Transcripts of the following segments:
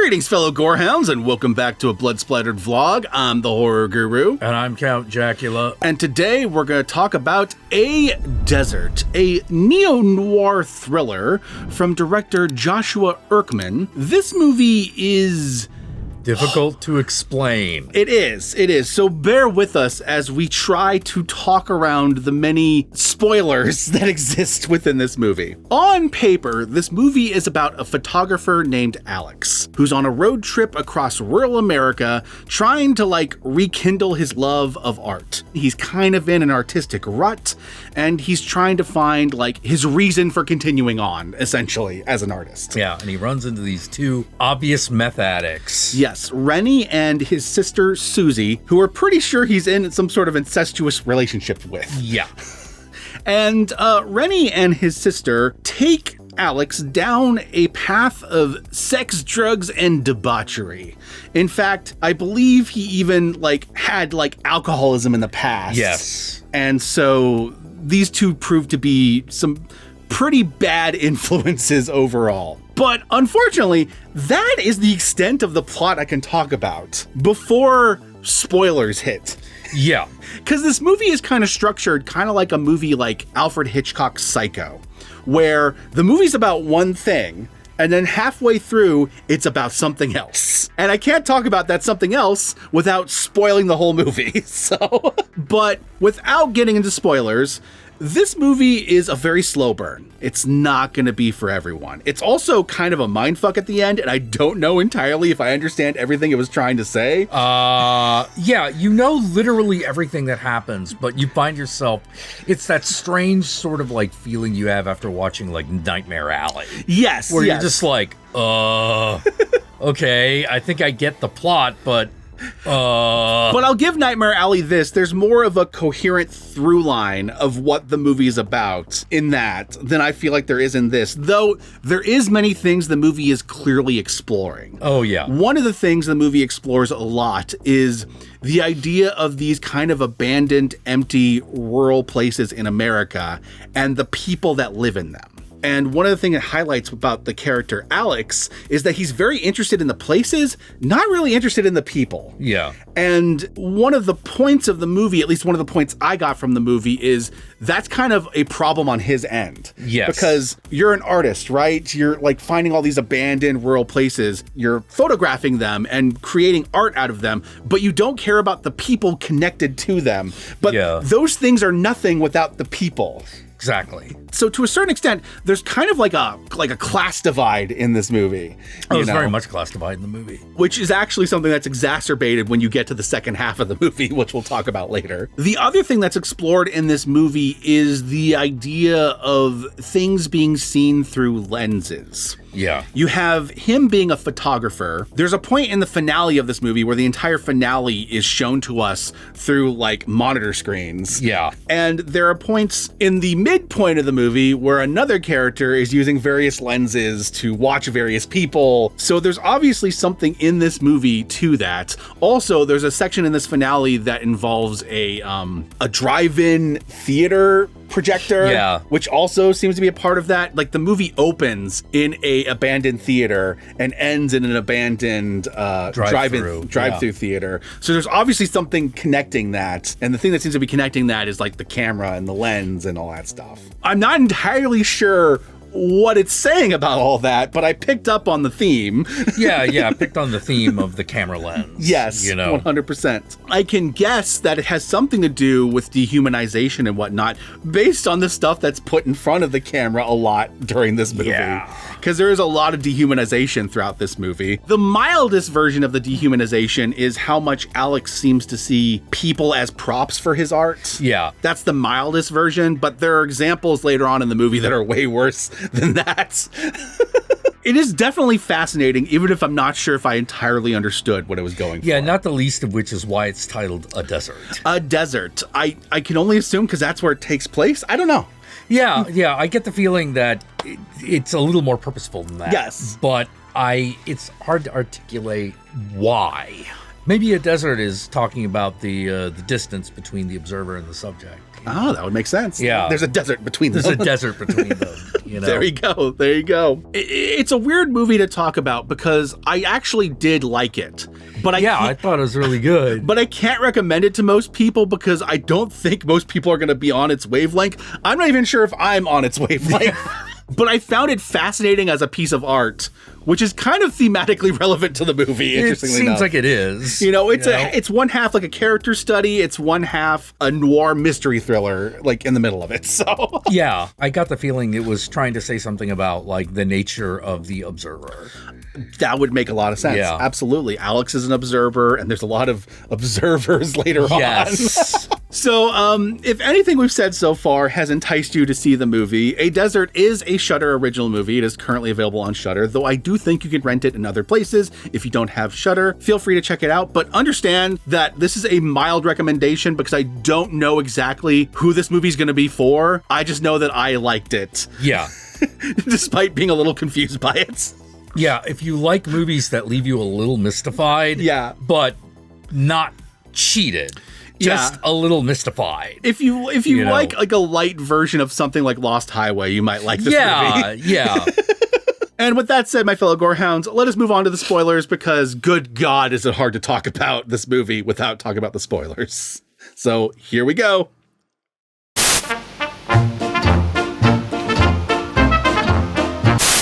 Greetings, fellow Gorehounds, and welcome back to a Blood Splattered vlog. I'm the Horror Guru. And I'm Count Jackula. And today we're going to talk about A Desert, a neo-noir thriller from director Joshua Erkman. This movie is... difficult to explain. It is. So bear with us as we try to talk around the many spoilers that exist within this movie. On paper, this movie is about a photographer named Alex, who's on a road trip across rural America trying to rekindle his love of art. He's kind of in an artistic rut, and he's trying to find his reason for continuing on, essentially, as an artist. Yeah, and he runs into these two obvious meth addicts. Yes, Rennie and his sister Susie, who are pretty sure he's in some sort of incestuous relationship with. Yeah. And Rennie and his sister take Alex down a path of sex, drugs, and debauchery. In fact, I believe he even had alcoholism in the past. Yes. And so these two prove to be some pretty bad influences overall. But unfortunately, that is the extent of the plot I can talk about before spoilers hit. Yeah. Because this movie is kind of structured kind of like a movie like Alfred Hitchcock's Psycho, where the movie's about one thing, and then halfway through, it's about something else. And I can't talk about that something else without spoiling the whole movie. But without getting into spoilers, this movie is a very slow burn. It's not going to be for everyone. It's also kind of a mindfuck at the end, and I don't know entirely if I understand everything it was trying to say. Yeah, you know literally everything that happens, but you find yourself, it's that strange sort of feeling you have after watching Nightmare Alley. Yes. Where you're just okay, I think I get the plot, but I'll give Nightmare Alley this. There's more of a coherent through line of what the movie is about in that than I feel like there is in this, though there is many things the movie is clearly exploring. Oh, yeah. One of the things the movie explores a lot is the idea of these kind of abandoned, empty, rural places in America and the people that live in them. And one of the things it highlights about the character Alex is that he's very interested in the places, not really interested in the people. Yeah. And one of the points of the movie, at least one of the points I got from the movie, is that's kind of a problem on his end. Yes. Because you're an artist, right? You're finding all these abandoned rural places, you're photographing them and creating art out of them, but you don't care about the people connected to them. But those things are nothing without the people. Exactly. So to a certain extent, there's kind of like a class divide in this movie. There's very much class divide in the movie. Which is actually something that's exacerbated when you get to the second half of the movie, which we'll talk about later. The other thing that's explored in this movie is the idea of things being seen through lenses. Yeah. You have him being a photographer. There's a point in the finale of this movie where the entire finale is shown to us through monitor screens. Yeah. And there are points in the midpoint of the movie where another character is using various lenses to watch various people. So there's obviously something in this movie to that. Also, there's a section in this finale that involves a drive-in theater projector, which also seems to be a part of that. The movie opens in a abandoned theater and ends in an abandoned drive-through theater. So there's obviously something connecting that, and the thing that seems to be connecting that is the camera and the lens and all that stuff. I'm not entirely sure what it's saying about all that, but I picked up on the theme. I picked on the theme of the camera lens. Yes, 100%. I can guess that it has something to do with dehumanization and whatnot, based on the stuff that's put in front of the camera a lot during this movie. Yeah. Because there is a lot of dehumanization throughout this movie. The mildest version of the dehumanization is how much Alex seems to see people as props for his art. Yeah. That's the mildest version, but there are examples later on in the movie that are way worse than that. It is definitely fascinating, even if I'm not sure if I entirely understood what it was going for. Yeah, not the least of which is why it's titled A Desert. A Desert. I can only assume because that's where it takes place. I don't know. Yeah, I get the feeling that it's a little more purposeful than that. Yes. But it's hard to articulate why. Maybe a desert is talking about the distance between the observer and the subject. Oh, that would make sense. Yeah. There's a desert between them. There's a desert between them. You know? There you go. There you go. It's a weird movie to talk about because I actually did like it. But I thought it was really good. But I can't recommend it to most people because I don't think most people are going to be on its wavelength. I'm not even sure if I'm on its wavelength. But I found it fascinating as a piece of art, which is kind of thematically relevant to the movie, interestingly enough. It seems like it is. It's one half like a character study, it's one half a noir mystery thriller, like in the middle of it. So yeah, I got the feeling it was trying to say something about like the nature of the observer. That would make a lot of sense. Yeah. Absolutely. Alex is an observer, and there's a lot of observers later on. So, if anything we've said so far has enticed you to see the movie, A Desert is a Shudder original movie. It is currently available on Shudder, though I do think you can rent it in other places. If you don't have Shudder, feel free to check it out, but understand that this is a mild recommendation because I don't know exactly who this movie's going to be for. I just know that I liked it. Yeah. Despite being a little confused by it. Yeah, if you like movies that leave you a little mystified, but not cheated. Just a little mystified. If you like a light version of something like Lost Highway, you might like this movie. Yeah. And with that said, my fellow Gorehounds, let us move on to the spoilers because good God, is it hard to talk about this movie without talking about the spoilers. So here we go.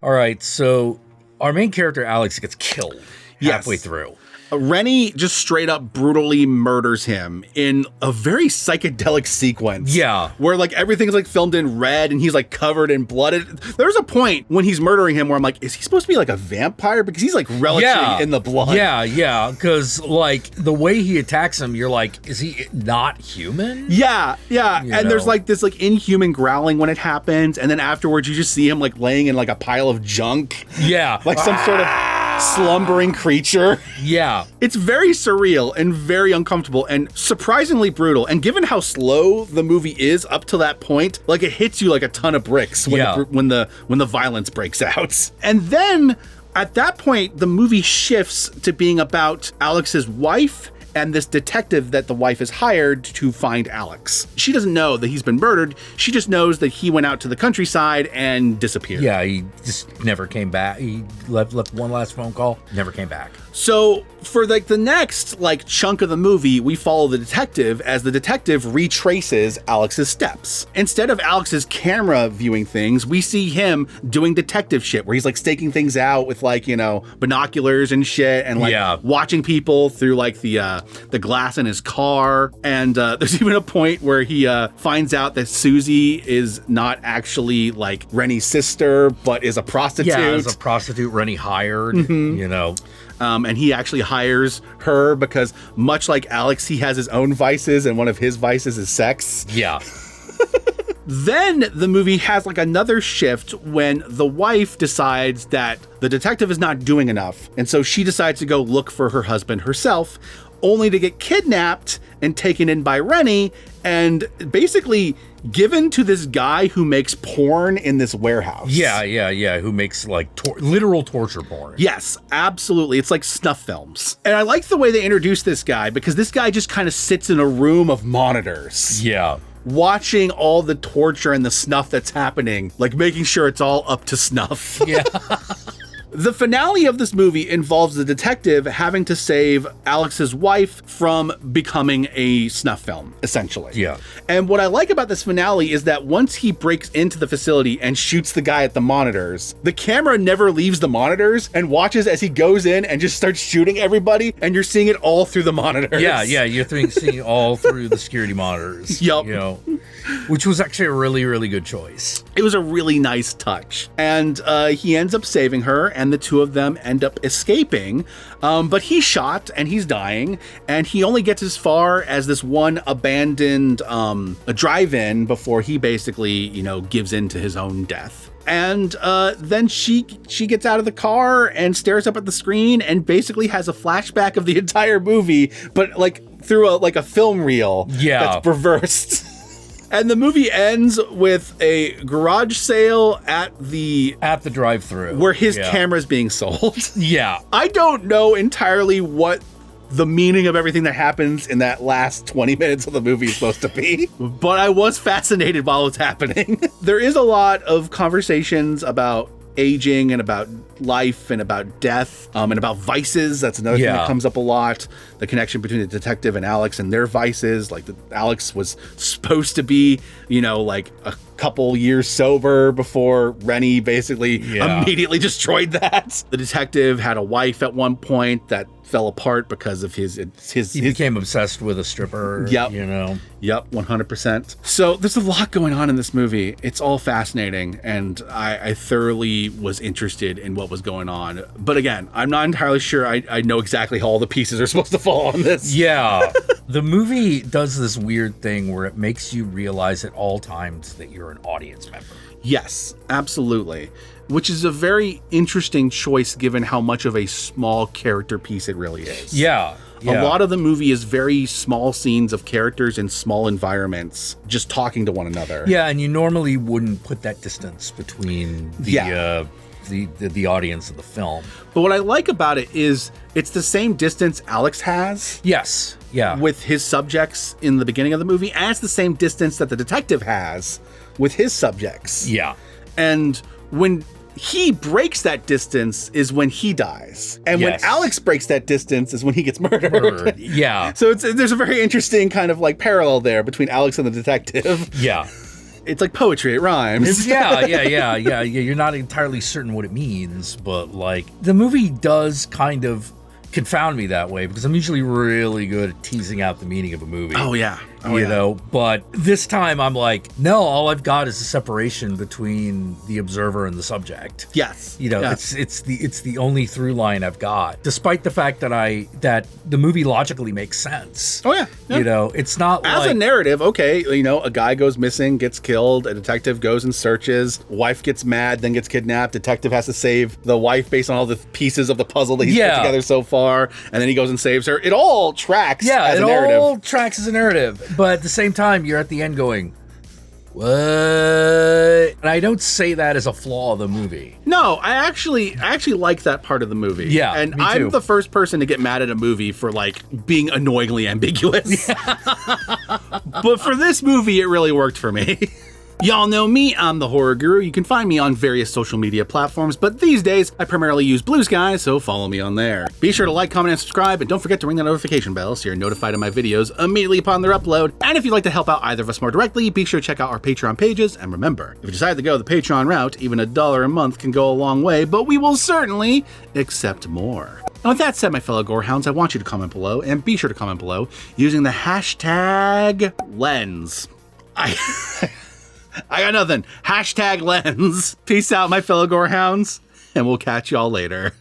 All right, so our main character, Alex, gets killed halfway through. Rennie just straight up brutally murders him in a very psychedelic sequence. Yeah. Where like everything's like filmed in red and he's like covered in blood. There's a point when he's murdering him where I'm like, is he supposed to be like a vampire? Because he's like relishing in the blood. Yeah. Because like the way he attacks him, you're like, is he not human? Yeah. And there's like this like inhuman growling when it happens. And then afterwards you just see him like laying in like a pile of junk. Yeah. Like some sort of slumbering creature. Yeah. It's very surreal and very uncomfortable and surprisingly brutal. And given how slow the movie is up to that point, like it hits you like a ton of bricks when the violence breaks out. And then at that point, the movie shifts to being about Alex's wife and this detective that the wife has hired to find Alex. She doesn't know that he's been murdered. She just knows that he went out to the countryside and disappeared. Yeah, he just never came back. He left one last phone call, never came back. So for like the next like chunk of the movie, we follow the detective as the detective retraces Alex's steps. Instead of Alex's camera viewing things, we see him doing detective shit where he's like staking things out with like, binoculars and shit and like watching people through like the glass in his car. And there's even a point where he finds out that Susie is not actually like Rennie's sister, but is a prostitute. Yeah, is a prostitute Rennie hired, and he actually hires her because much like Alex, he has his own vices and one of his vices is sex. Yeah. Then the movie has like another shift when the wife decides that the detective is not doing enough. And so she decides to go look for her husband herself, only to get kidnapped and taken in by Rennie and basically given to this guy who makes porn in this warehouse. Yeah. Who makes like literal torture porn. Yes, absolutely. It's like snuff films. And I like the way they introduce this guy because this guy just kind of sits in a room of monitors. Yeah. Watching all the torture and the snuff that's happening, like making sure it's all up to snuff. Yeah. The finale of this movie involves the detective having to save Alex's wife from becoming a snuff film, essentially. Yeah. And what I like about this finale is that once he breaks into the facility and shoots the guy at the monitors, the camera never leaves the monitors and watches as he goes in and just starts shooting everybody, and you're seeing it all through the monitors. Yeah, you're seeing all through the security monitors. Yep. Which was actually a really, really good choice. It was a really nice touch. And he ends up saving her, and the two of them end up escaping. But he's shot, and he's dying, and he only gets as far as this one abandoned a drive-in before he basically, gives in to his own death. And then she gets out of the car and stares up at the screen and basically has a flashback of the entire movie, but like through a film reel that's reversed. And the movie ends with a garage sale at the drive-thru where his camera's being sold. Yeah. I don't know entirely what the meaning of everything that happens in that last 20 minutes of the movie is supposed to be. But I was fascinated while it's happening. There is a lot of conversations about aging and about life and about death and about vices. That's another thing that comes up a lot. The connection between the detective and Alex and their vices. Like Alex was supposed to be, like a couple years sober before Rennie basically immediately destroyed that. The detective had a wife at one point that fell apart because of his became obsessed with a stripper. Yep. 100%. So there's a lot going on in this movie. It's all fascinating, and I thoroughly was interested in what was going on. But again, I'm not entirely sure I know exactly how all the pieces are supposed to fall on this. Yeah. The movie does this weird thing where it makes you realize at all times that you're an audience member. Yes, absolutely. Which is a very interesting choice given how much of a small character piece it really is. Yeah. A lot of the movie is very small scenes of characters in small environments just talking to one another. Yeah, and you normally wouldn't put that distance between the audience and the film. But what I like about it is it's the same distance Alex has. Yes. Yeah. With his subjects in the beginning of the movie, and it's the same distance that the detective has with his subjects. Yeah. And when he breaks that distance is when he dies. And when Alex breaks that distance is when he gets murdered. Yeah. So there's a very interesting kind of like parallel there between Alex and the detective. Yeah. It's like poetry, it rhymes. Yeah. You're not entirely certain what it means, but like the movie does kind of confound me that way because I'm usually really good at teasing out the meaning of a movie. Oh, yeah. But this time I'm like, no, all I've got is a separation between the observer and the subject. Yes. It's the only through line I've got, despite the fact that the movie logically makes sense. Oh, yeah. It's not as like a narrative. Okay, a guy goes missing, gets killed, a detective goes and searches, wife gets mad, then gets kidnapped, detective has to save the wife based on all the pieces of the puzzle that he's put together so far, and then he goes and saves her. It all tracks as a narrative. It all tracks as a narrative. But at the same time, you're at the end going, what? And I don't say that as a flaw of the movie. No, I actually like that part of the movie. Yeah, and me too. I'm the first person to get mad at a movie for like being annoyingly ambiguous. But for this movie, it really worked for me. Y'all know me, I'm the Horror Guru. You can find me on various social media platforms, but these days I primarily use Blue Sky, so follow me on there. Be sure to like, comment, and subscribe, and don't forget to ring that notification bell so you're notified of my videos immediately upon their upload. And if you'd like to help out either of us more directly, be sure to check out our Patreon pages, and remember, if you decide to go the Patreon route, even $1 a month can go a long way, but we will certainly accept more. And with that said, my fellow Gorehounds, I want you to comment below, and be sure to comment below using the hashtag lens. I got nothing. Hashtag lens. Peace out, my fellow Gorehounds, and we'll catch y'all later.